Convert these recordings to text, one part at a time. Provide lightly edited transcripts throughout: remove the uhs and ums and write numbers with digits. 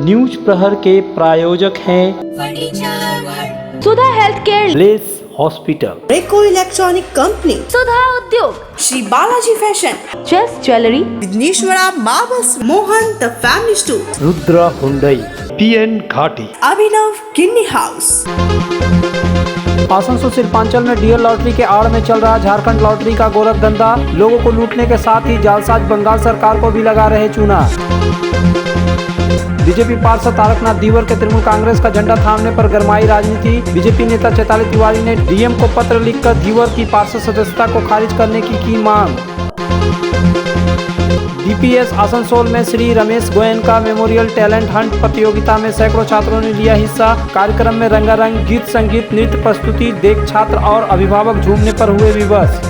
News प्रहर के प्रायोजक हैं Sudha health care, Bless hospital, Reco electronic company, Sudha उद्योग, श्री बालाजी फैशन, चेस jewellery, Vighneshwara marbles, Mohan the family store, Rudra Hyundai, PN Ghati, Abhinav Kinni house. Asansol Shilpanchal में डीएल लॉटरी के आड़ में चल रहा झारखंड लॉटरी का गोरख धंधा। लोगों को लूटने के साथ ही जालसाज बंगाल सरकार को भी लगा रहे चूना। बीजेपी पार्षद तारकनाथ दीवर के तृणमूल कांग्रेस का झंडा थामने पर गरमाई राजनीति। बीजेपी नेता चैताली तिवारी ने डीएम को पत्र लिखकर दीवर की पार्षद सदस्यता को खारिज करने की मांग। डीपीएस आसनसोल में Shri Ramesh Goenka memorial talent Hunt प्रतियोगिता में सैकड़ों छात्रों ने लिया हिस्सा। कार्यक्रम में रंगारंग गीत, संगीत, नृत्य प्रस्तुति देख छात्र और अभिभावक झूमने पर हुए विवश।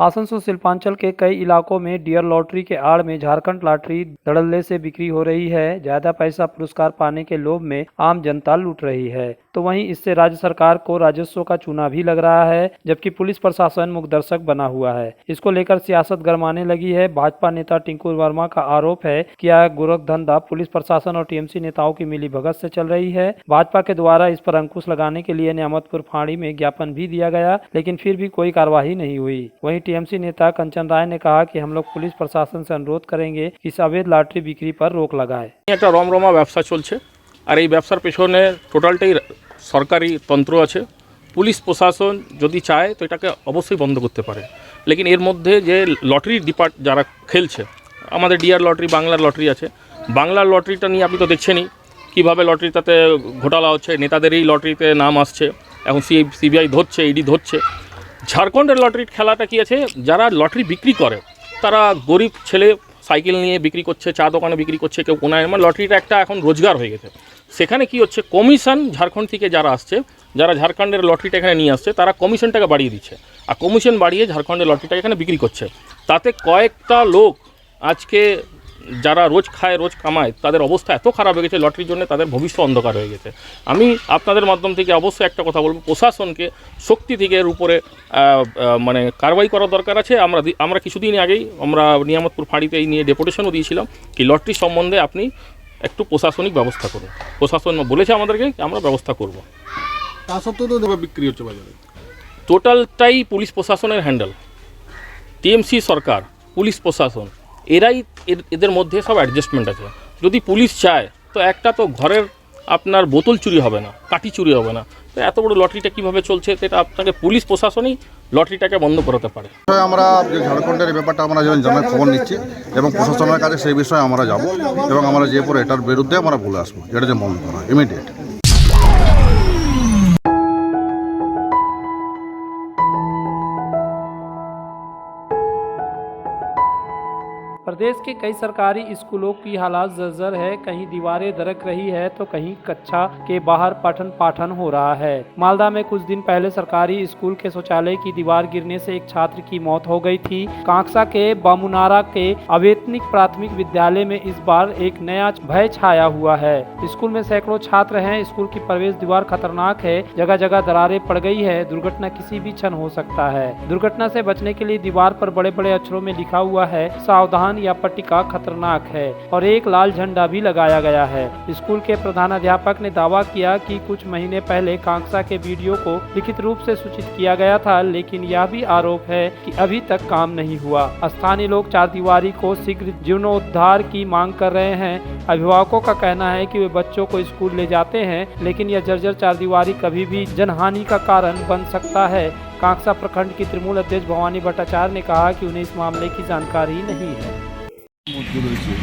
आसनसोल शिल्पांचल के कई इलाकों में डीएल लॉटरी के आड़ में झारखंड लॉटरी धड़ल्ले से बिक्री हो रही है। ज्यादा पैसा पुरस्कार पाने के लोभ में आम जनता लूट रही है, तो वहीं इससे राज्य सरकार को राजस्व का चूना भी लग रहा है, जबकि पुलिस प्रशासन मुखदर्शक बना हुआ है। इसको लेकर सियासत गरमाने लगी है। भाजपा नेता टिंकू वर्मा का आरोप है कि यह गोरख धंधा पुलिस प्रशासन और टीएमसी नेताओं की मिलीभगत से चल रही है। भाजपा के द्वारा इस पर अंकुश लगाने के लिए नियामतपुर फाड़ी में ज्ञापन भी दिया गया, लेकिन फिर भी कोई कार्यवाही नहीं हुई। वहीं टीएमसी नेता कंचन राय ने कहा कि हम लोग पुलिस प्रशासन से अनुरोध करेंगे कि इस अवैध लॉटरी बिक्री पर रोक लगाए। একটা রমরমা ব্যবসা চলছে, আর এই ব্যবসার পেছনে টোটালটাই সরকারি তন্ত্র আছে। পুলিশ প্রশাসন যদি চায় তো এটাকে অবশ্যই বন্ধ করতে পারে, লেকিন এর মধ্যে যে লটারি যারা খেলছে, আমাদের ডিআর লটারি, বাংলার লটারি আছে। বাংলার লটারিটা নিয়ে আপনি তো দেখছেনই কীভাবে লটারিটাতে ঘোটালা হচ্ছে, নেতাদেরই লটারিতে নাম আসছে। এখন সিবিআই ধরছে, ইডি ধরছে। ঝাড়খণ্ডের লটারির খেলাটা কী আছে, যারা লটারি বিক্রি করে তারা গরিব ছেলে সাইকেল নিয়ে বিক্রি করছে, চা দোকানে বিক্রি করছে, কেউ কোনায়। মানে লটারিটা একটা এখন রোজগার হয়ে গেছে। সেখানে কি হচ্ছে, কমিশন ঝাড়খণ্ড থেকে যারা আসছে, যারা ঝাড়খণ্ডের লটারিটা এখানে নিয়ে আসছে, তারা কমিশনটাকে বাড়িয়ে দিচ্ছে, আর কমিশন বাড়িয়ে ঝাড়খণ্ডের লটারিটা এখানে বিক্রি করছে। তাতে কয়েকটা লোক আজকে যারা রোজ খায়, রোজ কামায়, তাদের অবস্থা এত খারাপ হয়ে গেছে, লটারির জন্য তাদের ভবিষ্যৎ অন্ধকার হয়ে গেছে। আমি আপনাদের মাধ্যম থেকে অবশ্যই একটা কথা বলবো, প্রশাসনকে শক্তি থেকে এর উপরে মানে কারবাই করার দরকার আছে। আমরা কিছুদিন আগেই আমরা নিয়ামতপুর ফাঁড়িতে এই নিয়ে ডেপুটেশনও দিয়েছিলাম কি লটারি সম্বন্ধে আপনি একটু প্রশাসনিক ব্যবস্থা করুন। প্রশাসন বলেছে আমাদেরকে আমরা ব্যবস্থা করব। তা সত্ত্বেও তো বিক্রি হচ্ছে বাজারে। টোটালটাই পুলিশ প্রশাসনের হ্যান্ডেল। টিএমসি সরকার, পুলিশ প্রশাসন, এরাই এদের মধ্যে সব অ্যাডজাস্টমেন্ট আছে। যদি পুলিশ চায় তো একটা তো ঘরের আপনার বোতল চুরি হবে না, কাঠি চুরি হবে না। তো এত বড় লটারিটা কীভাবে চলছে, এটা আপনাকে পুলিশ প্রশাসনই লটারিটাকে বন্ধ করাতে পারে। আমরা যে ঝাড়খণ্ডের ব্যাপারটা আমরা যেমন জানার খবর নিচ্ছি এবং প্রশাসনের কাছে সেই বিষয়ে আমরা যাব এবং আমরা যে পরে এটার বিরুদ্ধে আমরা বলে আসবো, যেটা যে বন্ধ করা ইমিডিয়েট। प्रदेश के कई सरकारी स्कूलों की हालात जर्जर है। कहीं दीवारें दरक रही है तो कहीं कक्षा के बाहर पठन पाठन हो रहा है। मालदा में कुछ दिन पहले सरकारी स्कूल के शौचालय की दीवार गिरने से एक छात्र की मौत हो गई थी। कांकसा के बामुनारा के अवैतनिक प्राथमिक विद्यालय में इस बार एक नया भय छाया हुआ है। स्कूल में सैकड़ों छात्र हैं। स्कूल की प्रवेश दीवार खतरनाक है, जगह जगह दरारें पड़ गई है। दुर्घटना किसी भी क्षण हो सकता है। दुर्घटना से बचने के लिए दीवार पर बड़े बड़े अक्षरों में लिखा हुआ है सावधान या पट्टिका खतरनाक है, और एक लाल झंडा भी लगाया गया है। स्कूल के प्रधानाध्यापक ने दावा किया कि कुछ महीने पहले कांकसा के वीडियो को लिखित रूप से सूचित किया गया था, लेकिन यह भी आरोप है कि अभी तक काम नहीं हुआ। स्थानीय लोग चारदीवारी को शीघ्र जीर्णोद्धार की मांग कर रहे हैं। अभिभावकों का कहना है कि वे बच्चों को स्कूल ले जाते हैं, लेकिन यह जर्जर चारदीवारी कभी भी जनहानि का कारण बन सकता है। कांकसा प्रखंड की तृणमूल अध्यक्ष भवानी भट्टाचार्य ने कहा कि उन्हें इस मामले की जानकारी नहीं है।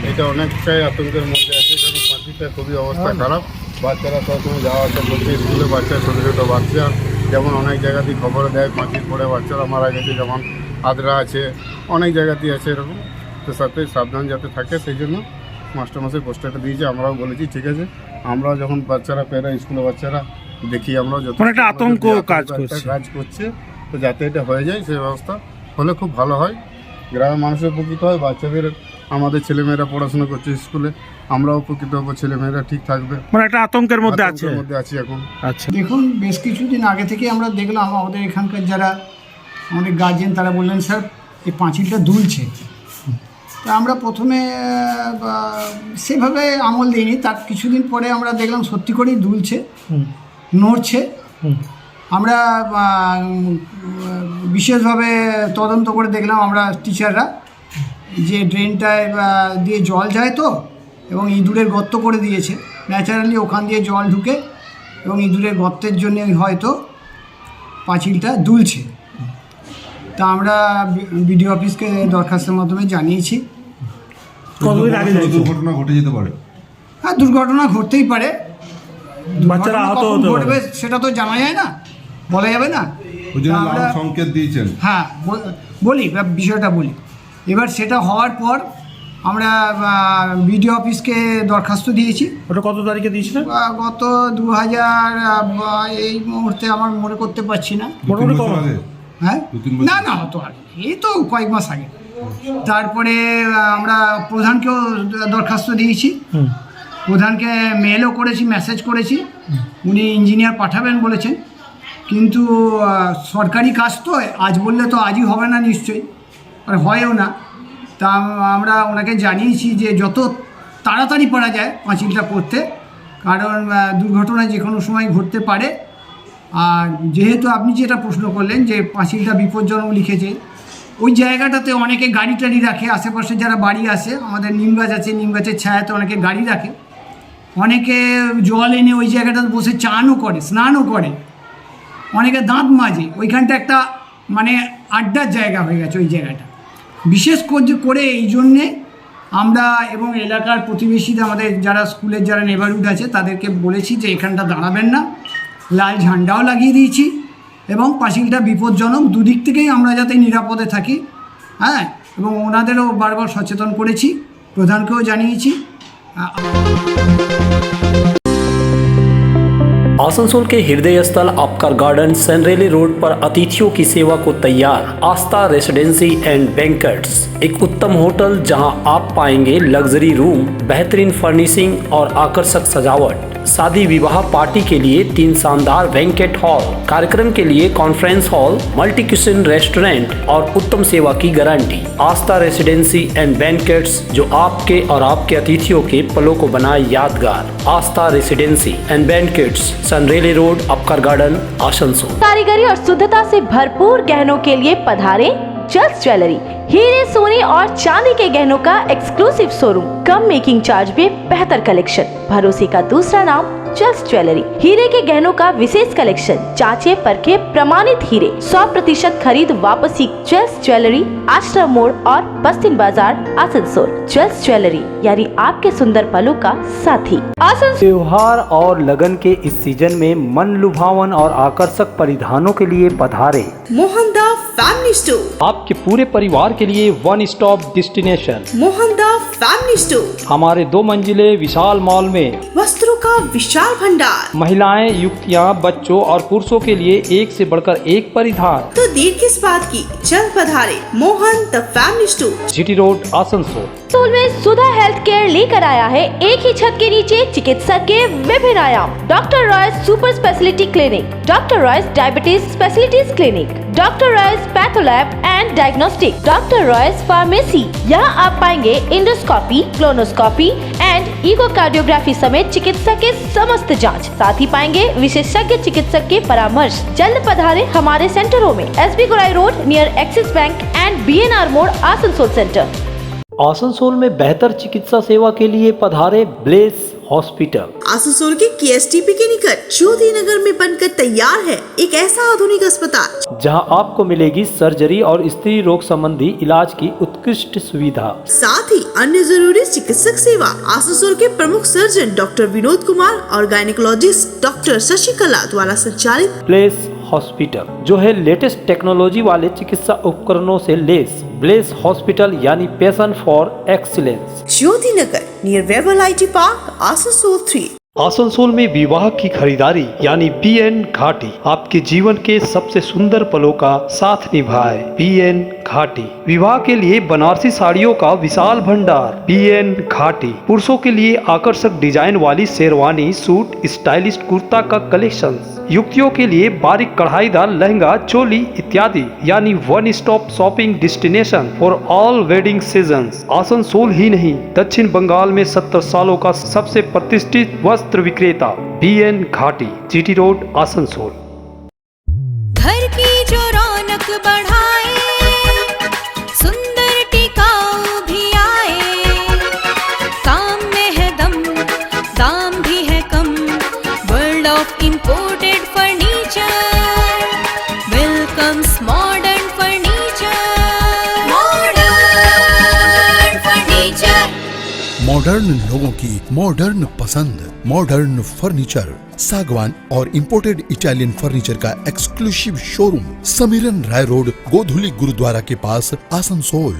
এটা অনেকটাই আতঙ্কের মধ্যে আছে, কারণ পাঁচিটা খুবই অবস্থা খারাপ। বাচ্চারা সবসময় যাওয়া আসা করছে স্কুলে, বাচ্চা ছোটো ছোটো বাচ্চা, যেমন অনেক জায়গাতেই খবরে দেয় পাঁচির পড়ে বাচ্চারা মারা গেছে, যেমন আদ্রা আছে, অনেক জায়গাতেই আছে এরকম। তো সাথে সাবধান যাতে থাকে সেই জন্য মাস্টারমশাই পোস্টারটা দিয়েছে। আমরাও বলেছি ঠিক আছে, আমরাও যখন বাচ্চারা পেরা স্কুলে বাচ্চারা দেখি, আমরাও যত একটা আতঙ্ক কাজ করছে, তো যাতে এটা হয়ে যায় সেই ব্যবস্থা হলে খুব ভালো হয়। গ্রামের মানুষের উপকৃত হয়, বাচ্চাদের আমাদের ছেলেমেয়েরা পড়াশোনা করছে স্কুলে, আমরাও উপকৃত হবো, ছেলেমেয়েরা ঠিক থাকবে। মানে একটা আতঙ্কের মধ্যে আছে। আতঙ্কের মধ্যে আছি এখন। আচ্ছা, দেখুন, বেশ কিছুদিন আগে থেকে আমরা দেখলাম আমাদের এখানকার যারা আমাদের গার্জেন তারা বললেন স্যার এই পাঁচিলটা দুলছে। তা আমরা প্রথমে সেভাবে আমল দিইনি, তার কিছুদিন পরে আমরা দেখলাম সত্যি করেই দুলছে, নড়ছে। আমরা বিশেষভাবে তদন্ত করে দেখলাম আমরা টিচাররা যে ড্রেনটায় দিয়ে জল যায় তো, এবং ইঁদুরের গর্ত করে দিয়েছে ন্যাচারালি, ওখান দিয়ে জল ঢুকে এবং ইঁদুরের গর্তের জন্য হয়তো পাঁচিলটা দুলছে। তা আমরা বিডিও অফিসকে দরখাস্তের মাধ্যমে জানিয়েছি। কতদিন আগে দুর্ঘটনা ঘটে যেতে পারে? হ্যাঁ, দুর্ঘটনা ঘটতেই পারে, বাচ্চারা আহত কখন হতে ঘটবে পারে, সেটা তো জানা যায় না, বলা যাবে না। ওই জন্য আমরা লাল সংকেত দিয়েছেন। হ্যাঁ বলি, বিষয়টা বলি। এবার সেটা হওয়ার পর আমরা বিডিও অফিসকে দরখাস্ত দিয়েছি। ওটা কত তারিখে দিয়েছিলেন? গত 2000 এই মুহূর্তে আমার মনে করতে পারছি না। মোটামুটি কম আগে? হ্যাঁ, 2-3 বছর? না হতো আগে, এই তো কয়েক মাস আগে। তারপরে আমরা প্রধানকেও দরখাস্ত দিয়েছি, প্রধানকে মেলও করেছি, মেসেজ করেছি, উনি ইঞ্জিনিয়ার পাঠাবেন বলেছেন। কিন্তু সরকারি কাজ তো আজ বললে তো আজই হবে না নিশ্চয়ই, আর হয়ও না। তা আমরা ওনাকে জানিয়েছি যে যত তাড়াতাড়ি পারা যায় পাঁচিলটা করতে, কারণ দুর্ঘটনা যে কোনো সময় ঘটতে পারে। আর যেহেতু আপনি যেটা প্রশ্ন করলেন যে পাঁচিলটা বিপজ্জনক লিখেছে, ওই জায়গাটাতে অনেকে গাড়ি টাড়ি রাখে, আশেপাশে যারা বাড়ি আসে, আমাদের নিম গাছ আছে, নিম গাছের ছায়াতে অনেকে গাড়ি রাখে, অনেকে জল এনে ওই জায়গাটাতে বসে চানও করে, স্নানও করে, অনেকে দাঁত মাজে। ওইখানটা একটা মানে আড্ডার জায়গা হয়ে গেছে ওই জায়গাটা। বিশেষ করে এই জন্যে আমরা এবং এলাকার প্রতিবেশীদের, আমাদের যারা স্কুলের যারা নেবারহুড আছে তাদেরকে বলেছি যে এখানটা দাঁড়াবেন না, লাল ঝান্ডাও লাগিয়ে দিয়েছি, এবং পাঁচিলটা বিপজ্জনক, দুদিক থেকেই আমরা যাতে নিরাপদে থাকি। হ্যাঁ, এবং ওনাদেরও বারবার সচেতন করেছি, প্রধানকেও জানিয়েছি। आसनसोल के हृदय स्थल आपका गार्डन सनरेली रोड पर अतिथियों की सेवा को तैयार आस्था रेसिडेंसी एंड बैंक्वेट्स, एक उत्तम होटल जहां आप पाएंगे लग्जरी रूम, बेहतरीन फर्निशिंग और आकर्षक सजावट, शादी विवाह पार्टी के लिए 3 शानदार बैंकेट हॉल, कार्यक्रम के लिए conference hall, multi kitchen restaurant और उत्तम सेवा की guarantee. Aastha residency and banquets, जो आपके और आपके अतिथियों के पलों को बनाए यादगार। आस्था रेसिडेंसी एंड बैंक्वेट्स, सनरेली रोड, अपकर गार्डन, आसनसोल। कारीगरी और शुद्धता से भरपूर गहनों के लिए पधारे जल्स ज्वेलरी। हीरे, सोने और चांदी के गहनों का एक्सक्लूसिव शोरूम, कम मेकिंग चार्ज में बेहतर कलेक्शन, भरोसे का दूसरा नाम जल्स ज्वेलरी। हीरे के गहनों का विशेष कलेक्शन, जांचे परखे प्रमाणित हीरे, 100% खरीद वापसी। जल्स ज्वेलरी, आश्रम मोड़ और बस्तिन बाजार, आसनसोल। जल्स ज्वेलरी यानी आपके सुंदर पलों का साथी। आसनसोल त्योहार और लगन के इस सीजन में मन लुभावन और आकर्षक परिधानों के लिए पधारे मोहन द फैमिली स्टोर। आपके पूरे परिवार के लिए one stop destination Mohan the family store हमारे 2 मंजिले विशाल मॉल में वस्त्रों का विशाल भंडार, महिलाएं, युवतियां, बच्चों और पुरुषों के लिए एक से बढ़कर एक परिधान। तो देर किस बात की, जल्द पधारे Mohan the family store, GT road, Asansol. में सुधा हेल्थ केयर लेकर आया है एक ही छत के नीचे चिकित्सा के विभिन्न आयाम। Doctor Royce super speciality clinic, doctor Royce diabetes specialities clinic, doctor Royce patholab and diagnostic, doctor Royce pharmacy. यहाँ आप पाएंगे इंडोस्कोपी, क्लोनोस्कोपी एंड इकोकार्डियोग्राफी समेत चिकित्सा के समस्त जांच। साथ ही पाएंगे विशेषज्ञ चिकित्सक के परामर्श। जल्द पधारे हमारे सेंटरों में SB Gorai road near axis bank and BNR मोड़, आसनसोल सेंटर। आसनसोल में बेहतर चिकित्सा सेवा के लिए पधारे ब्लेस हॉस्पिटल। आसनसोल के केएसटीपी के निकट ज्योति नगर में बनकर तैयार है एक ऐसा आधुनिक अस्पताल, जहां आपको मिलेगी सर्जरी और स्त्री रोग संबंधी इलाज की उत्कृष्ट सुविधा, साथ ही अन्य जरूरी चिकित्सक सेवा। आसनसोल के प्रमुख सर्जन डॉक्टर विनोद कुमार और गायनेकोलॉजिस्ट डॉक्टर शशिकला द्वारा संचालित ब्लेस हॉस्पिटल, जो है लेटेस्ट टेक्नोलॉजी वाले चिकित्सा उपकरणों से लेस। ब्लेस हॉस्पिटल यानी passion for excellence, Jyoti Nagar near Webel IT park, Asansol 3। Asansol में विवाह की खरीदारी यानी BN घाटी आपके जीवन के सबसे सुंदर पलों का साथ निभाए। BN घाटी विवाह के लिए बनारसी साड़ियों का विशाल भंडार। BN घाटी पुरुषों के लिए आकर्षक डिजाइन वाली शेरवानी, सूट, स्टाइलिश कुर्ता का कलेक्शन, युवतियों के लिए बारीक कढ़ाईदार लहंगा, चोली इत्यादि, यानी one stop shopping destination for all wedding seasons. Asansol ही नहीं, दक्षिण बंगाल में 70 सालों का सबसे प्रतिष्ठित वस्त्र विक्रेता BN घाटी, GT रोड, आसनसोल। घर की जो रौनक बढ़ाए, सुंदर टिकाऊ भी आए, काम में है दम, दाम भी है कम, world of imported furniture welcomes modern furniture, modern furniture. Modern लोगों की मॉडर्न पसंद, मॉडर्न फर्नीचर, सागवान और इंपोर्टेड इटालियन फर्नीचर का exclusive showroom, Samiran Roy road, Godhuli Gurudwara के पास, आसनसोल।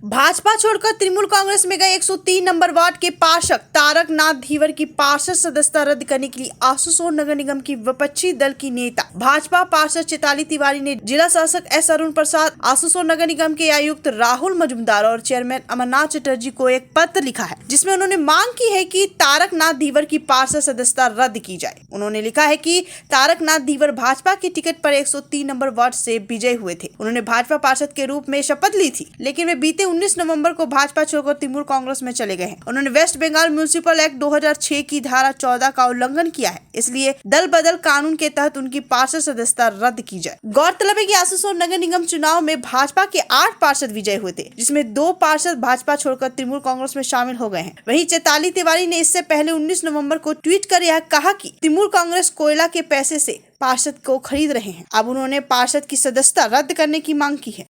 भाजपा छोड़कर तृणमूल कांग्रेस में गए 103 नंबर वार्ड के पार्षद तारक नाथ धीवर की पार्षद सदस्यता रद्द करने के लिए आसनसोल नगर निगम की विपक्षी दल की नेता भाजपा पार्षद चैताली तिवारी ने जिला शासक S अरुण प्रसाद, आसनसोल नगर निगम के आयुक्त राहुल मजुमदार और चेयरमैन अमरनाथ चटर्जी को एक पत्र लिखा है, जिसमें उन्होंने मांग की है कि तारक नाथ धीवर की पार्षद सदस्यता रद्द की जाए। उन्होंने लिखा है कि तारक नाथ धीवर भाजपा की टिकट पर 103 नंबर वार्ड से विजयी हुए थे। उन्होंने भाजपा पार्षद के रूप में शपथ ली थी, लेकिन वे बीते 19 नवंबर को भाजपा छोड़कर तृणमूल कांग्रेस में चले गए हैं। उन्होंने वेस्ट बंगाल म्युनिसिपल एक्ट 2006 की धारा 14 का उल्लंघन किया है, इसलिए दल बदल कानून के तहत उनकी पार्षद सदस्यता रद्द की जाए। गौरतलब है कि आसनसोल नगर निगम चुनाव में भाजपा के 8 पार्षद विजयी हुए थे, जिसमें 2 पार्षद भाजपा छोड़कर तृणमूल कांग्रेस में शामिल हो गए हैं। वहीं चैताली तिवारी ने इससे पहले 19 नवंबर को ट्वीट कर यह कहा कि तृणमूल कांग्रेस कोयला के पैसे से पार्षद को खरीद रहे हैं। अब उन्होंने पार्षद की सदस्यता रद्द करने की मांग की है।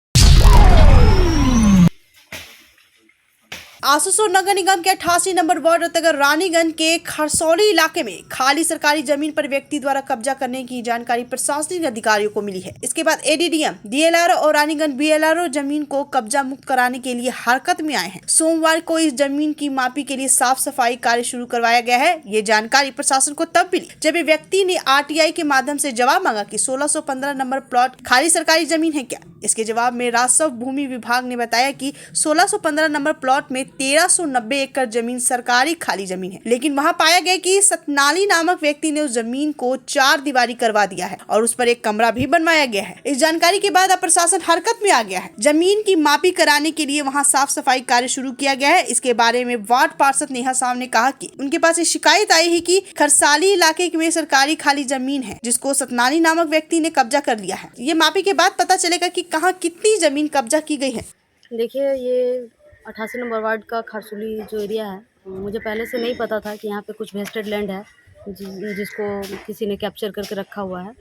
आसनसोल नगर निगम के 88 नंबर वार्ड अंतर्गत रानीगंज के खरसौली इलाके में खाली सरकारी जमीन पर व्यक्ति द्वारा कब्जा करने की जानकारी प्रशासनिक अधिकारियों को मिली है। इसके बाद ADDM, DLRO और रानीगंज BLRO जमीन को कब्जा मुक्त कराने के लिए हरकत में आए हैं। सोमवार को इस जमीन की मापी के लिए साफ सफाई कार्य शुरू करवाया गया है। ये जानकारी प्रशासन को तब मिली जब व्यक्ति ने RTI के माध्यम से जवाब मांगा कि 1615 नंबर प्लॉट खाली सरकारी जमीन है क्या। इसके जवाब में राजस्व भूमि विभाग ने बताया कि 1615 नंबर प्लॉट में 1390 एकड़ जमीन सरकारी खाली जमीन है, लेकिन वहां पाया गया कि सतनाली नामक व्यक्ति ने उस जमीन को 4 दीवारी करवा दिया है और उस पर एक कमरा भी बनवाया गया है। इस जानकारी के बाद अब प्रशासन हरकत में आ गया है। जमीन की मापी कराने के लिए वहां साफ सफाई कार्य शुरू किया गया है। इसके बारे में वार्ड पार्षद नेहा साहब ने कहा कि उनके पास एक शिकायत आई है कि खरसाली इलाके में सरकारी खाली जमीन है, जिसको सतनाली नामक व्यक्ति ने कब्जा कर लिया है। ये मापी के बाद पता चलेगा कि कहाँ कितनी जमीन कब्जा की गई है। देखिए, ये 88 नंबर वार्ड का खरसोली जो एरिया है, मुझे पहले से नहीं पता था कि यहाँ पे कुछ वेस्टेड लैंड है जिसको किसी ने कैप्चर करके रखा हुआ है।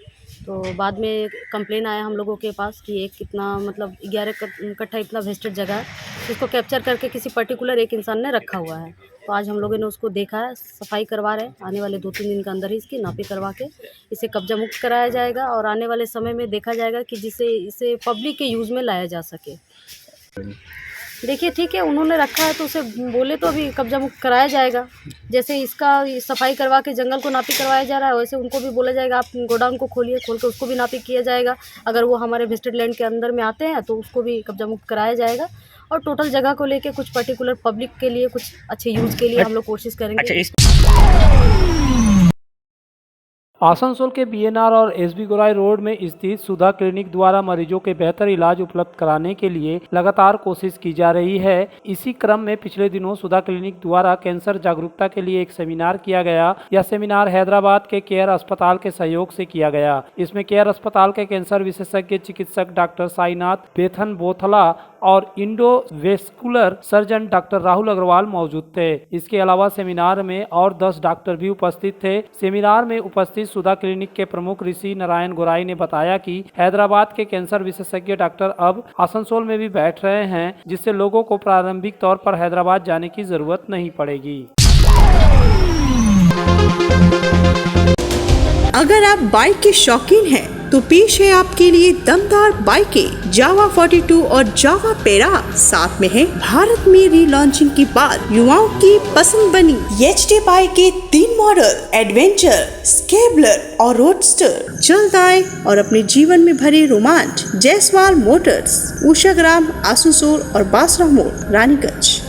तो बाद में कंप्लेन आया हम लोगों के पास कि एक कितना मतलब 11 कट्ठा इतना वेस्टेड जगह है जिसको कैप्चर करके किसी पर्टिकुलर एक इंसान ने रखा हुआ है। तो आज हम लोगों ने उसको देखा है, सफाई करवा रहे हैं। आने वाले 2-3 दिन के अंदर ही इसकी नापी करवा के इसे कब्जा मुक्त कराया जाएगा और आने वाले समय में देखा जाएगा कि जिससे इसे पब्लिक के यूज़ में लाया जा सके। देखिए, ठीक है, उन्होंने रखा है तो उसे बोले तो अभी कब्जा मुक्त कराया जाएगा। जैसे इसका सफाई करवा के जंगल को नापी करवाया जा रहा है, वैसे उनको भी बोला जाएगा आप गोडाउन को खोलिए, खोल के उसको भी नापी किया जाएगा। अगर वो हमारे वेस्टेड लैंड के अंदर में आते हैं तो उसको भी कब्जा मुक्त कराया जाएगा और टोटल जगह को लेके कुछ पर्टिकुलर पब्लिक के लिए कुछ अच्छे यूज़ के लिए हम लोग कोशिश करेंगे। आसनसोल के BNR और SB गोराई रोड में स्थित सुधा क्लिनिक द्वारा मरीजों के बेहतर इलाज उपलब्ध कराने के लिए लगातार कोशिश की जा रही है। इसी क्रम में पिछले दिनों सुधा क्लिनिक द्वारा कैंसर जागरूकता के लिए एक सेमिनार किया गया। यह सेमिनार हैदराबाद के केयर अस्पताल के सहयोग से किया गया। इसमें केयर अस्पताल के कैंसर विशेषज्ञ चिकित्सक डॉक्टर साईनाथ बेथन बोथला और इंडोवेस्कुलर सर्जन डॉक्टर राहुल अग्रवाल मौजूद थे। इसके अलावा सेमिनार में और 10 डॉक्टर भी उपस्थित थे। सेमिनार में उपस्थित सुधा क्लिनिक के प्रमुख ऋषि नारायण गोराई ने बताया कि हैदराबाद के कैंसर विशेषज्ञ डॉक्टर अब आसनसोल में भी बैठ रहे हैं, जिससे लोगों को प्रारंभिक तौर पर हैदराबाद जाने की जरूरत नहीं पड़ेगी। अगर आप बाइक के शौकीन हैं तो पेश है आपके लिए दमदार बाइकें जावा 42 और जावा पेरा। साथ में है भारत में रीलॉन्चिंग के बाद युवाओं की पसंद बनी एचडी बाइक के 3 मॉडल एडवेंचर, स्केबलर और रोडस्टर। जल्द आए और अपने जीवन में भरे रोमांच। जायसवाल मोटर्स, उषाग्राम, आसनसोल और बासरा मोड़, रानीगंज।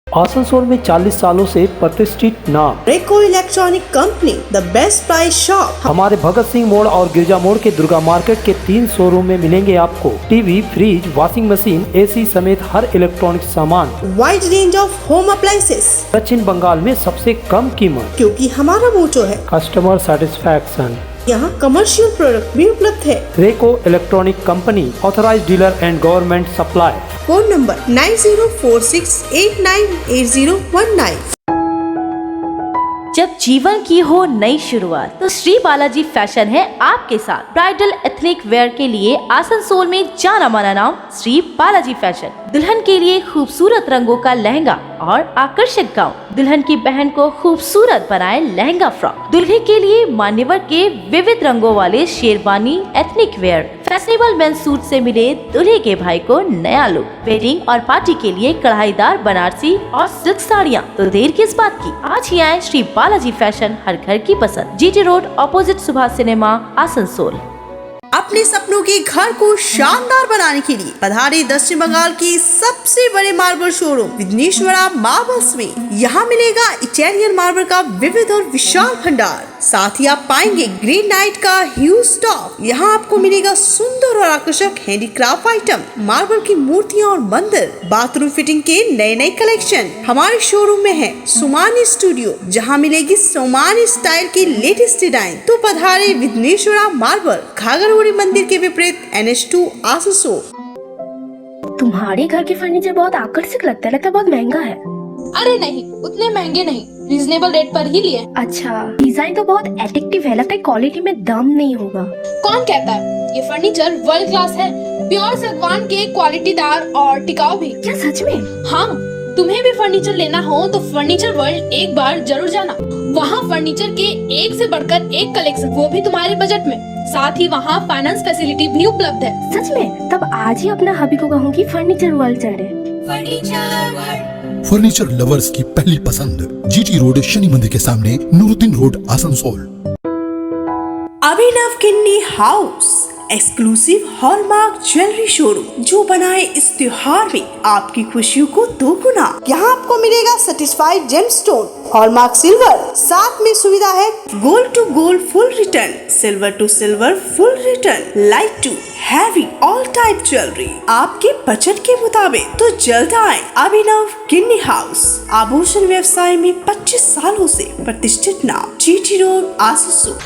आसनसोल में 40 सालों से प्रतिष्ठित नाम रेको electronic company, the best price shop. हमारे भगत सिंह मोड़ और गिरजा मोड़ के दुर्गा मार्केट के 3 शोरूम में मिलेंगे आपको TV, fridge, washing machine, AC समेत हर इलेक्ट्रॉनिक सामान। Wide range of home appliances. दक्षिण बंगाल में सबसे कम कीमत, क्योंकि हमारा मोटो है कस्टमर सेटिस्फैक्शन। यहाँ कमर्शियल प्रोडक्ट भी उपलब्ध है। रेको electronic company, authorised dealer and government supply. Phone number 9046898019। जब जीवन की हो नई शुरुआत तो श्री बालाजी फैशन है आपके साथ। ब्राइडल एथनिक वेयर के लिए आसनसोल में जाना माना नाम श्री बालाजी फैशन। दुल्हन के लिए खूबसूरत रंगों का लहंगा और आकर्षक गाउन, दुल्हन की बहन को खूबसूरत बनाए लहंगा फ्रॉक, दुल्हे के लिए मान्यवर के विविध रंगों वाले sherwani ethnic wear, fashionable men's suit से मिले दूल्हे के भाई को नया लुक, वेडिंग और पार्टी के लिए कढ़ाईदार बनारसी और सिल्क साड़ियाँ। तो देर किस बात की, आज ही आए श्री बालाजी फैशन, हर घर की पसंद। GT road, opposite Subhash cinema, Asansol. अपने सपनों के घर को शानदार बनाने के लिए पधारे दक्षिण बंगाल की सबसे बड़े मार्बल शोरूम विघ्नेश्वरा मार्बल्स में। यहाँ मिलेगा इटालियन मार्बल का विविध और विशाल भंडार। साथ ही आप पाएंगे ग्रेनाइट का ह्यूज स्टॉक। यहाँ आपको मिलेगा सुंदर और आकर्षक हैंडीक्राफ्ट आइटम, मार्बल की मूर्तियाँ और मंदिर, बाथरूम फिटिंग के नए नए कलेक्शन। हमारे शोरूम में है सोमानी स्टूडियो, जहाँ मिलेगी सोमानी स्टाइल की लेटेस्ट डिजाइन। तो पधारे विघ्नेश्वरा मार्बल, घाघर मंदिर के विपरीत NH2 आसनसोल। तुम्हारे घर के फर्नीचर बहुत आकर्षक लगता है बहुत महंगा है। अरे नहीं, उतने महंगे नहीं, रीजनेबल रेट पर ही लिए। अच्छा, डिजाइन तो बहुत एट्रैक्टिव है, लगता है क्वालिटी में दम नहीं होगा। कौन कहता है? ये फर्नीचर वर्ल्ड क्लास है, प्योर सागवान के, क्वालिटीदार और टिकाऊ भी। क्या सच में? हाँ, तुम्हें भी फर्नीचर लेना हो तो फर्नीचर वर्ल्ड एक बार जरूर जाना। वहाँ फर्नीचर के एक से बढ़कर एक कलेक्शन, वो भी तुम्हारे बजट में। साथ ही वहाँ फाइनेंस फैसिलिटी भी उपलब्ध है। सच में? तब आज ही अपना हबी को कहूँगी फर्नीचर वर्ल्ड चले। फर्नीचर लवर्स की पहली पसंद, जीटी रोड, शनि मंदिर के सामने, Nooruddin road, Asansol. Abhinav Kinni house, exclusive hallmark jewellery showroom, जो बनाए इस त्योहार में आपकी खुशियों को दोगुना। यहाँ आपको मिलेगा सर्टिफाइड जेमस्टोन, हॉलमार्क सिल्वर, साथ में सुविधा है gold to gold full return, silver to silver full return, light to heavy all type jewellery आपके बजट के मुताबिक। तो जल्द आए। अभिनव किन्नी हाउस, आभूषण व्यवसाय में 25 सालों से प्रतिष्ठित नाम, जीटी रोड, आसनसोल।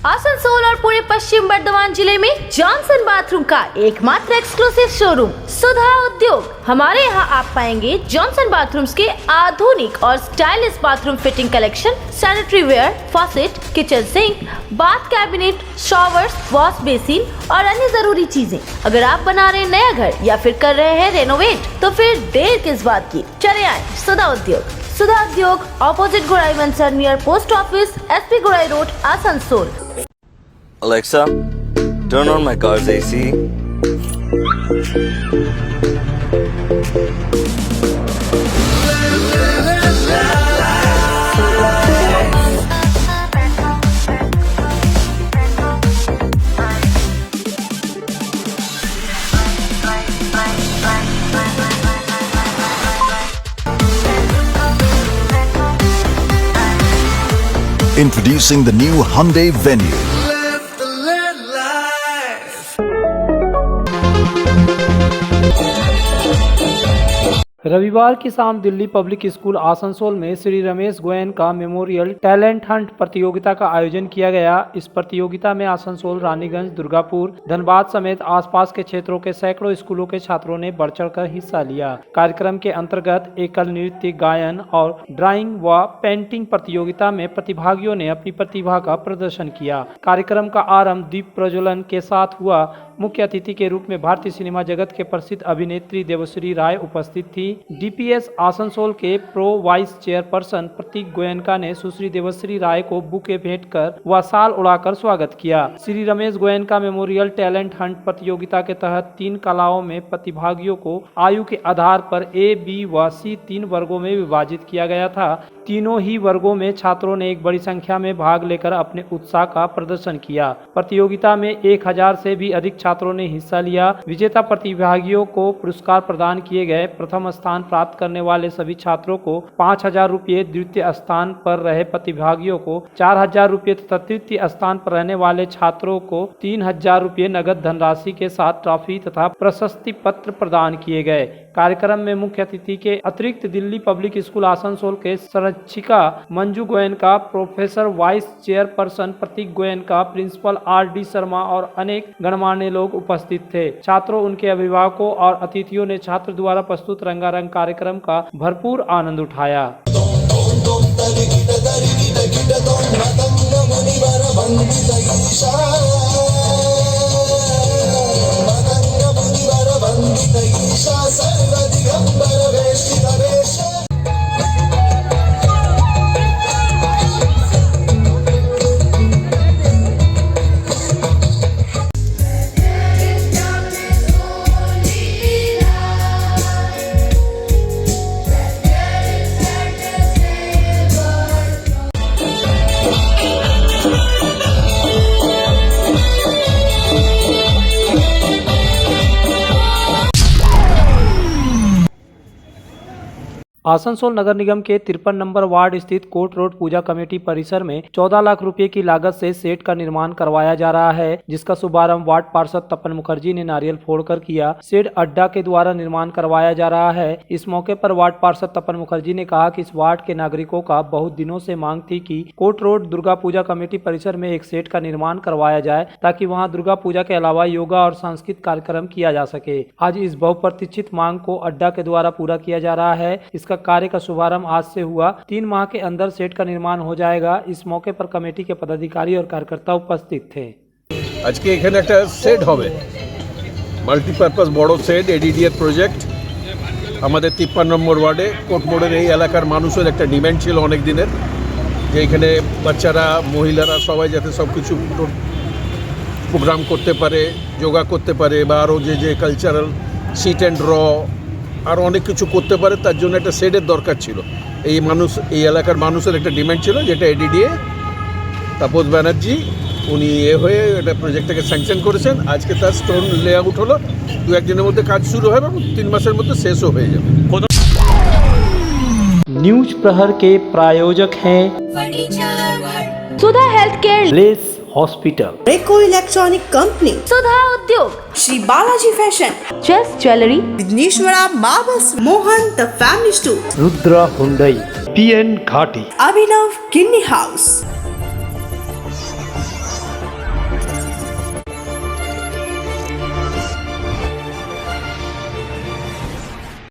आसनसोल और पूरे पश्चिम बर्धमान जिले में जॉनसन बाथरूम का एकमात्र एक्सक्लूसिव शोरूम सुधा उद्योग। हमारे यहाँ आप पाएंगे जॉनसन बाथरूम्स के आधुनिक और stylish bathroom fitting collection, sanitary ware, faucet, kitchen sink, bath cabinet, showers, wash basin और अन्य जरूरी चीजें। अगर आप बना रहे नया घर या फिर कर रहे हैं रेनोवेट, तो फिर देर किस बात की, चले आए सुधा उद्योग। सुधा उद्योग, ऑपोजिट गुराई मंसर, नियर पोस्ट ऑफिस, SP गुराई road, Asansol. Alexa, turn on my car's AC. Introducing the new Hyundai Venue. रविवार की शाम दिल्ली पब्लिक स्कूल आसनसोल में श्री रमेश गोयन का मेमोरियल टैलेंट हंट प्रतियोगिता का आयोजन किया गया। इस प्रतियोगिता में आसनसोल, रानीगंज, दुर्गापुर, धनबाद समेत आसपास के क्षेत्रों के सैकड़ों स्कूलों के छात्रों ने बढ़ चढ़कर हिस्सा लिया। कार्यक्रम के अंतर्गत एकल नृत्य, गायन और ड्राइंग व पेंटिंग प्रतियोगिता में प्रतिभागियों ने अपनी प्रतिभा का प्रदर्शन किया। कार्यक्रम का आरंभ दीप प्रज्वलन के साथ हुआ। मुख्य अतिथि के रूप में भारतीय सिनेमा जगत के प्रसिद्ध अभिनेत्री देवश्री राय उपस्थित थी। वहीं DPS आसनसोल के pro vice chairperson Prateek Goenka ने सुश्री देवश्री राय को बुके भेंट कर व शाल उड़ाकर स्वागत किया। Shri Ramesh Goenka memorial talent Hunt प्रतियोगिता के तहत 3 कलाओं में प्रतिभागियों को आयु के आधार पर A, B व C 3 वर्गों में विभाजित किया गया था। तीनों ही वर्गों में छात्रों ने एक बड़ी संख्या में भाग लेकर अपने उत्साह का प्रदर्शन किया। प्रतियोगिता में 1000 से भी अधिक छात्रों ने हिस्सा लिया। विजेता प्रतिभागियों को पुरस्कार प्रदान किए गए। प्रथम स्थान प्राप्त करने वाले सभी छात्रों को 5000 रुपये, द्वितीय स्थान पर रहे प्रतिभागियों को 4000 रुपये तथा तृतीय स्थान पर रहने वाले छात्रों को 3000 रुपये नगद धनराशि के साथ ट्रॉफी तथा प्रशस्ति पत्र प्रदान किए गए। कार्यक्रम में मुख्य अतिथि के अतिरिक्त दिल्ली पब्लिक स्कूल आसनसोल के संरक्षिका Manju Goenka, professor vice chairperson Prateek Goenka, principal RD Sharma और अनेक गणमान्य लोग उपस्थित थे। छात्रों, उनके अभिभावकों और अतिथियों ने छात्र द्वारा प्रस्तुत रंगारंग कार्यक्रम का भरपूर आनंद उठाया। आसनसोल नगर निगम के 53 नंबर वार्ड स्थित कोर्ट रोड पूजा कमेटी परिसर में 14 लाख रुपए की लागत से शेड का निर्माण करवाया जा रहा है, जिसका शुभारंभ वार्ड पार्षद तपन मुखर्जी ने नारियल फोड़कर किया। शेड अड्डा के द्वारा निर्माण करवाया जा रहा है। इस मौके पर वार्ड पार्षद तपन मुखर्जी ने कहा कि इस वार्ड के नागरिकों का बहुत दिनों से मांग थी कि court road Durga Puja committee परिसर में एक शेड का निर्माण करवाया जाए, ताकि वहाँ दुर्गा पूजा के अलावा योगा और सांस्कृतिक कार्यक्रम किया जा सके। आज इस बहुप्रतीक्षित मांग को अड्डा के द्वारा पूरा किया जा रहा है। इसका कार्य का शुभारंभ आज से हुआ। 3 माह के अंदर सेट का निर्माण हो जाएगा। इस मौके पर कमेटी के पदाधिकारी और कार्यकर्ता उपस्थित थे। आज के এখানে একটা সেট হবে, মাল্টিপারপাস বড় সেট, এডিডিএর প্রজেক্ট। আমাদের 53 নম্বর ওয়ার্ডে কোর্ট মোড়ের এই এলাকার মানুষের একটা ডিমান্ড ছিল অনেক দিনের, যে এখানে বাচ্চারা, মহিলারা সবাই যাতে সব কিছু প্রোগ্রাম করতে পারে, যোগা করতে পারে, বা আরও যে কালচারাল সিট অ্যান্ড র আর অনেক কিছু করতে পারে, তার জন্য একটা শেডের দরকার ছিল। এই এলাকার মানুষের একটা ডিমান্ড ছিল, যেটা এডিডিএ তাপস ব্যানার্জি উনি হয়ে এটা প্রজেক্টটাকে স্যাংশন করেছেন। আজকে তার স্টোন লেআউট হলো, 2-1 দিনের মধ্যে কাজ শুরু হবে এবং 3 মাসের মধ্যে শেষও হয়ে যাবে। न्यूज प्रहर के प्रायोजक हैं सुधा हेल्थ केयर, लेस hospital, Reco electronic company, Sudha उद्योग, श्री बालाजी फैशन, चेस jewellery, Vighneshwara marbles, Mohan the family store, Rudra Hyundai, PN Ghati, Abhinav kidney house.